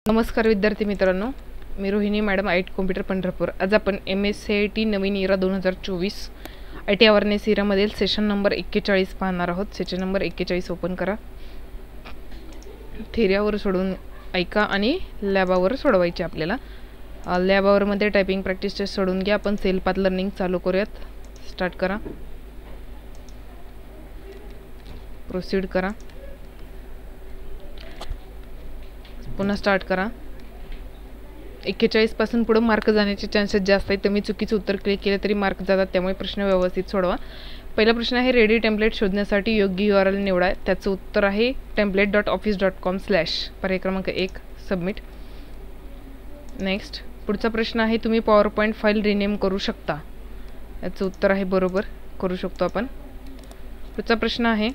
नमस्कार विद्यार्थी मित्रांनो, मी Rohini madam, IT computer Pandharpur. आज आपण MSCIT नवीन इरा 2024 IT अवेअरनेस इरामधील सेशन नंबर 41 पाहणार आहोत. सेशन नंबर 41 ओपन करा. थेरियावर सोडून ऐका आणि लॅबावर सोडवायचे आपल्याला. लॅबावरमध्ये टायपिंग प्रॅक्टिस टेस्ट सोडून घ्या. आपण सेल पाथ लर्निंग चालू करूयात. स्टार्ट करा, प्रोसीड करा, पुन्हा स्टार्ट करा. 41 पासून पुढे मार्क जाण्याचे चान्सेस जास्त आहेत. तुम्ही चुकीचं उत्तर क्लिक केलं तरी मार्क जातात, त्यामुळे प्रश्न व्यवस्थित सोडवा. पहिला प्रश्न आहे, रेडी टेम्पलेट शोधण्यासाठी योग्य URL निवडा. त्याचं उत्तर आहे template.office.com/ पर्याय क्रमांक 1 सबमिट. नेक्स्ट पुढचा प्रश्न आहे, तुम्ही पॉवर पॉईंट फाईल रिनेम करू शकता. याचं उत्तर आहे बरोबर, करू शकतो आपण. पुढचा प्रश्न आहे,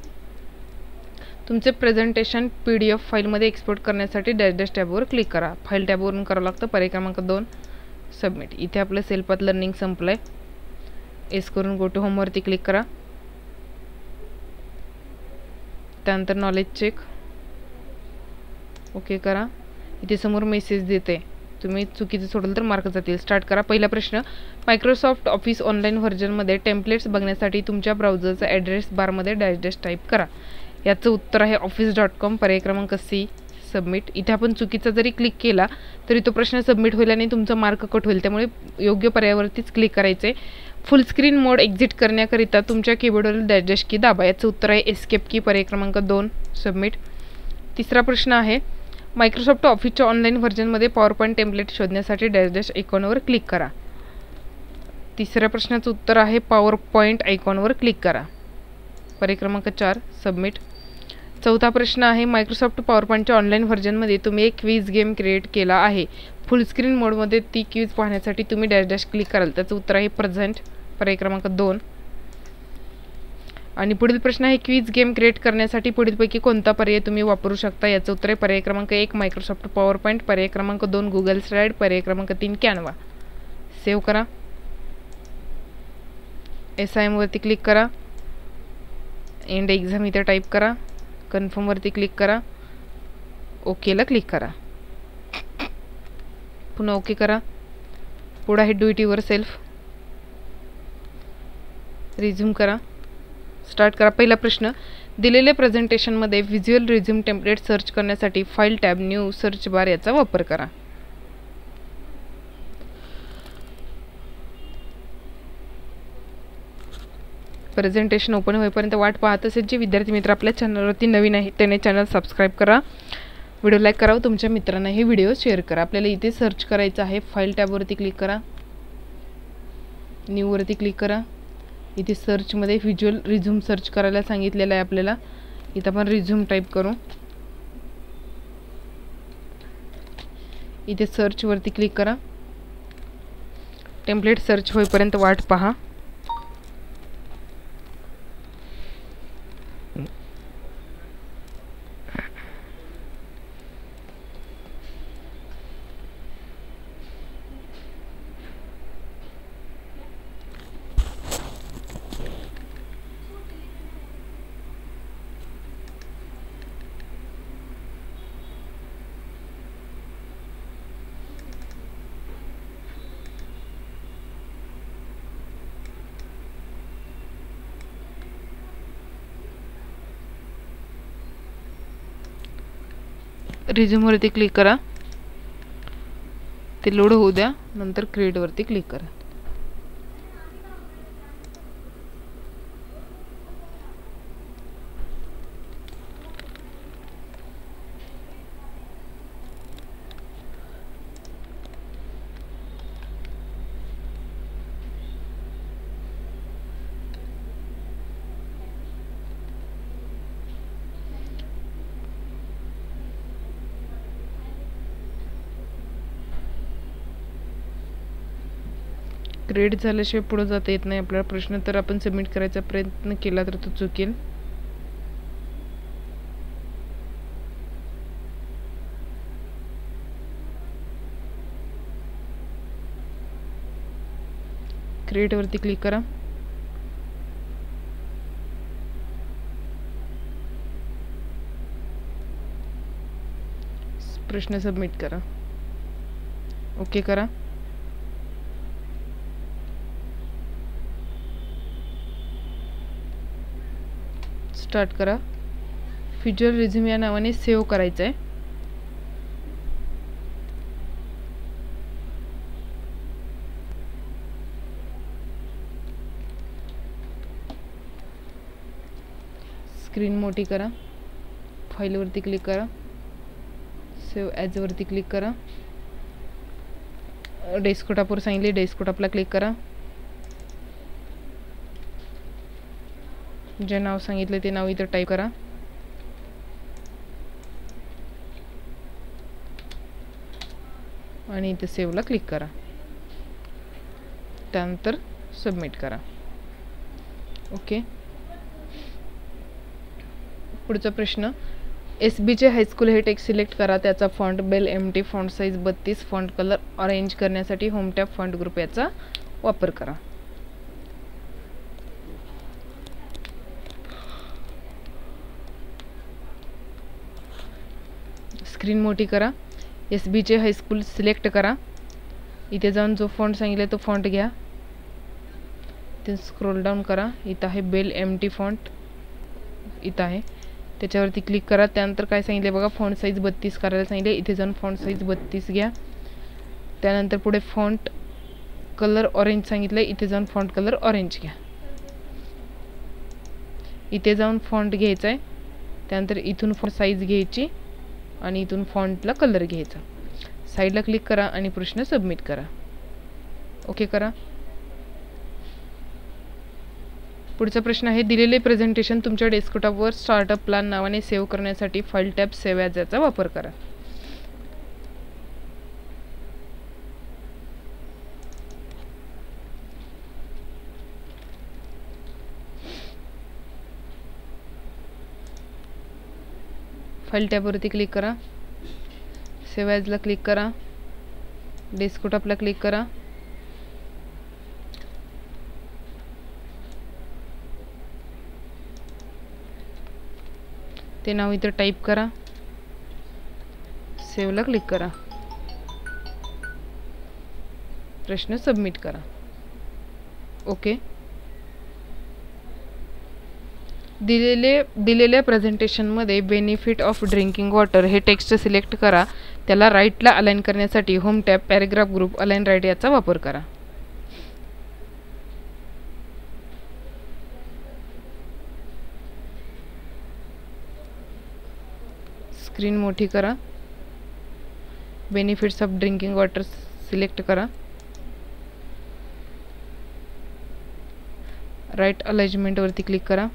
तुमचे प्रेझेंटेशन PDF फाईलमध्ये एक्सपोर्ट करण्यासाठी डॅश टॅबवर क्लिक करा. फाईल टॅबवरून करावं लागतं. पर्याय क्रमांक 2 सबमिट. इथे आपलं सेल पाथ लर्निंग संपलं आहे. एस करून गो टू होमवरती क्लिक करा. त्यानंतर नॉलेज चेक ओके करा. इथे समोर मेसेज देते, तुम्ही चुकीचं सोडलं तर मार्क जातील. स्टार्ट करा. पहिला प्रश्न, मायक्रोसॉफ्ट ऑफिस ऑनलाईन व्हर्जनमध्ये टेम्पलेट्स बघण्यासाठी तुमच्या ब्राउझरचा ॲड्रेस बारमध्ये डॅश टाईप करा. याचं उत्तर आहे office.com. पर्याय क्रमांक C सबमिट. इथे आपण चुकीचा जरी क्लिक केला तरी तो प्रश्न सबमिट होईल आणि तुमचा मार्क कट होईल, त्यामुळे योग्य पर्यायावरतीच क्लिक करायचे. फुल स्क्रीन मोड एक्झिट करण्याकरिता तुमच्या कीबोर्डवरील डॅश की दाबा. याचं उत्तर आहे एस्केप की. पर्याय क्रमांक 2 सबमिट. तिसरा प्रश्न आहे, मायक्रोसॉफ्ट ऑफिसच्या ऑनलाईन व्हर्जनमध्ये पॉवर पॉईंट टेम्पलेट शोधण्यासाठी डॅश आयकॉनवर क्लिक करा. तिसऱ्या प्रश्नाचं उत्तर आहे पॉवर पॉईंट आयकॉनवर क्लिक करा. पर्याय क्रमांक 4 सबमिट. चौथा प्रश्न आहे, मायक्रोसॉफ्ट पॉवर पॉईंटच्या ऑनलाईन व्हर्जनमध्ये तुम्ही एक क्विज गेम क्रिएट केला आहे. फुल स्क्रीन मोडमध्ये ती क्विज पाहण्यासाठी तुम्ही डॅश क्लिक कराल. त्याचं उत्तर आहे प्रेझेंट. पर्याय क्रमांक 2. आणि पुढील प्रश्न आहे, क्विज गेम क्रिएट करण्यासाठी पुढीलपैकी कोणता पर्याय तुम्ही वापरू शकता. याचं उत्तर आहे पर्याय क्रमांक 1 मायक्रोसॉफ्ट पॉवर पॉईंट. पर्याय क्रमांक 2 गुगल स्लाईड. पर्याय क्रमांक 3 कॅनवा. सेव्ह करा. SIM वरती क्लिक करा. एंड एक्झाम इथे टाईप करा. कन्फर्मवरती क्लिक करा. ओकेला क्लिक करा. पुन्हा ओके करा. पुढे आहे do it your self. Resume करा. स्टार्ट करा. पहिला प्रश्न, दिलेल्या प्रेझेंटेशनमध्ये व्हिज्युअल रिझ्यूम टेम्पलेट सर्च करण्यासाठी file tab, new, search bar याचा वापर करा. प्रेझेंटेशन ओपन होईपर्यंत वाट पाहत असेल जे विद्यार्थी मित्र आपल्या चॅनलवरती नवीन आहे त्याने चॅनल सबस्क्राईब करा, व्हिडिओ लाईक करा, तुमच्या मित्रांना हे व्हिडिओ शेअर करा. आपल्याला इथे सर्च करायचं आहे. फाईल टॅबवरती क्लिक करा. न्यूवरती क्लिक करा. इथे सर्चमध्ये व्हिज्युअल रिझ्यूम सर्च करायला सांगितलेलं आहे आपल्याला. इथं आपण रिझ्यूम टाईप करू. इथे सर्चवरती क्लिक करा. टेम्पलेट सर्च होईपर्यंत वाट पहा. रिझ्यूमवरती क्लिक करा. ते लोड होऊ द्या. नंतर क्रिएटवरती क्लिक करा. क्रिएट झाल्याशिवाय पुढे जाता येत नाही आपल्याला. प्रश्न तर आपण सबमिट करायचा प्रयत्न केला तर तो चुकेल. क्रिएटवरती क्लिक करा. प्रश्न सबमिट करा. ओके करा. स्टार्ट करा. फ्युचर रिझ्यूम या नावाने सेव्ह करायचं आहे. स्क्रीन मोठी करा. फाईलवरती क्लिक करा. सेव्ह ॲज वरती क्लिक करा. डेस्कटॉपवर सांगितले, डेस्कटॉपला क्लिक करा. जे नाव सांगितले ते नाव इथं टाईप करा. आणि इथे सेव्हला क्लिक करा. त्यानंतर सबमिट करा. ओके. पुढचा प्रश्न, SBचे हायस्कूल हे टेक्स्ट सिलेक्ट करा. त्याचा font Bell MT, font size 32, font colour orange करण्यासाठी होम टॅब फॉन्ट ग्रुप याचा वापर करा. स्क्रीन मोठी करा. SBचे हायस्कूल सिलेक्ट करा. इथे जाऊन जो फॉन्ट सांगितला तो फॉन्ट घ्या. इथे स्क्रोल डाऊन करा. इथं आहे बेल MT फॉन्ट, इथं आहे, त्याच्यावरती क्लिक करा. त्यानंतर काय सांगितले बघा, फॉन्ट साईज 32 करायला सांगितले. इथे जाऊन फॉन्ट साईज 32 घ्या. त्यानंतर पुढे फॉन्ट कलर ऑरेंज सांगितलं. इथे जाऊन फॉन्ट कलर ऑरेंज घ्या. इथे जाऊन फॉन्ट घ्यायचा आहे. त्यानंतर इथून फॉन्ट साईज घ्यायची आणि इथून फॉन्टला कलर घ्यायचा. साईडला क्लिक करा आणि प्रश्न सबमिट करा. ओके करा. पुढचा प्रश्न आहे, दिलेले प्रेझेंटेशन तुमच्या डेस्कटॉपवर स्टार्टअप प्लॅन नावाने सेव्ह करण्यासाठी फाईल टॅब सेव्ह ॲज याचा वापर करा. फाईल टॅबवरती क्लिक करा. सेव्ह ॲजला क्लिक करा. डेस्कटॉपला क्लिक करा. ते नाव इथं टाईप करा. सेव्हला क्लिक करा. प्रश्न सबमिट करा. ओके. दिलेल्या प्रेझेंटेशनमध्ये बेनिफिट ऑफ ड्रिंकिंग वॉटर हे टेक्स्ट सिलेक्ट करा. त्याला राईटला अलाइन करण्यासाठी home tab paragraph group align right याचा वापर करा. स्क्रीन मोठी करा. Benefits of drinking water select करा. राईट अलाइनमेंटवरती क्लिक करा.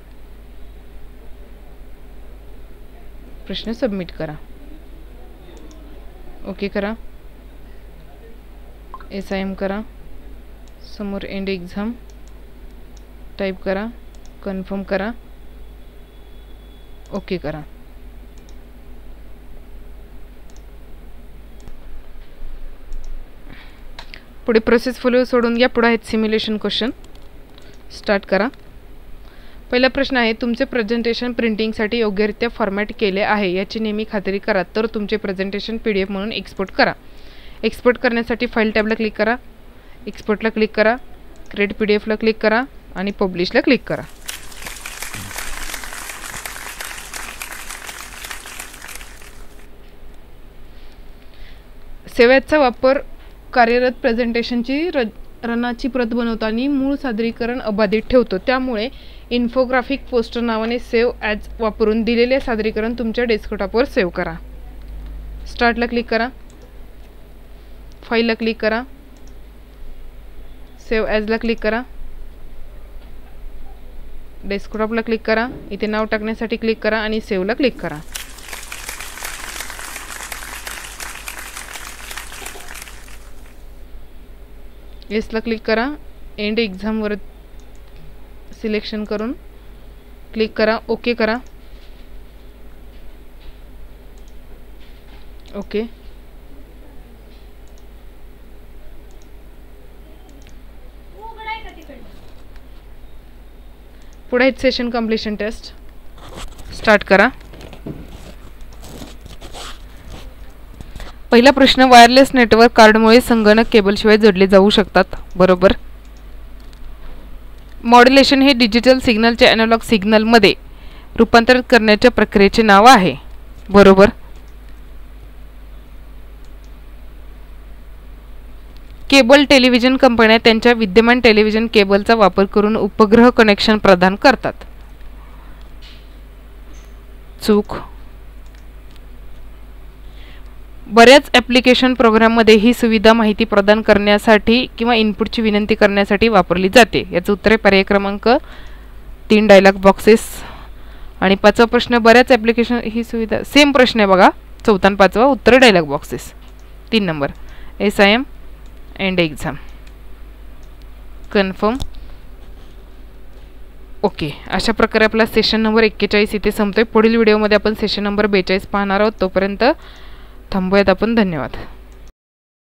प्रश्न सबमिट करा. ओके करा. SIM करा. समोर एंड एक्झाम टाईप करा. कन्फर्म करा. ओके करा. पुढे प्रोसेस फॉलो सोडून घ्या. पुढे आहेत सिम्युलेशन क्वेश्चन. स्टार्ट करा. पहिला प्रश्न आहे, तुमचे प्रेझेंटेशन प्रिंटिंगसाठी योग्यरित्या फॉर्मॅट केले आहे याची नेहमी खात्री करा, तर तुमचे प्रेझेंटेशन PDF म्हणून एक्सपोर्ट करा. एक्सपोर्ट करण्यासाठी फाईल टॅबला क्लिक करा. एक्सपोर्टला क्लिक करा. क्रिएट PDFला क्लिक करा आणि पब्लिशला क्लिक करा. सेव्ह ॲजचा वापर कार्यरत प्रेझेंटेशनची रनाची प्रत बनवताना मूळ सादरीकरण अबाधित ठेवतो. त्यामुळे इन्फोग्राफिक पोस्टर नावाने सेव्ह ॲज वापरून दिलेले सादरीकरण तुमच्या डेस्कटॉपवर सेव्ह करा. स्टार्टला क्लिक करा. फाईलला क्लिक करा. सेव्ह ॲजला क्लिक करा. डेस्कटॉपला क्लिक करा. इथे नाव टाकण्यासाठी क्लिक करा आणि सेव्हला क्लिक करा. येसला क्लिक करा. एंड एक्झामवर सिलेक्शन करून क्लिक करा. ओके करा. ओके. पुढे सेशन कंप्लीशन टेस्ट. स्टार्ट करा. पहिला प्रश्न, वायरलेस नेटवर्क कार्डमुळे संगणक केबलशिवाय जोडले जाऊ शकतात. बरोबर. मॉड्युलेशन हे डिजिटल सिग्नलचे ॲनालॉग सिग्नलमध्ये रूपांतरित करण्याच्या प्रक्रियेचे नाव आहे. बरोबर. केबल टेलिव्हिजन कंपन्या त्यांच्या विद्यमान टेलिव्हिजन केबलचा वापर करून उपग्रह कनेक्शन प्रदान करतात. चूक. बऱ्याच ॲप्लिकेशन प्रोग्राममध्ये ही सुविधा माहिती प्रदान करण्यासाठी किंवा इनपुटची विनंती करण्यासाठी वापरली जाते. याचं उत्तर आहे पर्याय क्रमांक 3 डायलॉग बॉक्सेस. आणि 5वा प्रश्न, बऱ्याच ॲप्लिकेशन ही सुविधा, सेम प्रश्न आहे बघा, 4था आणि 5वा, उत्तर dialogue boxes. 3 number SIM end exam. Confirm. Okay. अशा प्रकारे आपला सेशन नंबर 41 इथे संपतोय. पुढील व्हिडिओमध्ये आपण सेशन नंबर 42 पाहणार आहोत. तोपर्यंत थांबूयात आपण. धन्यवाद.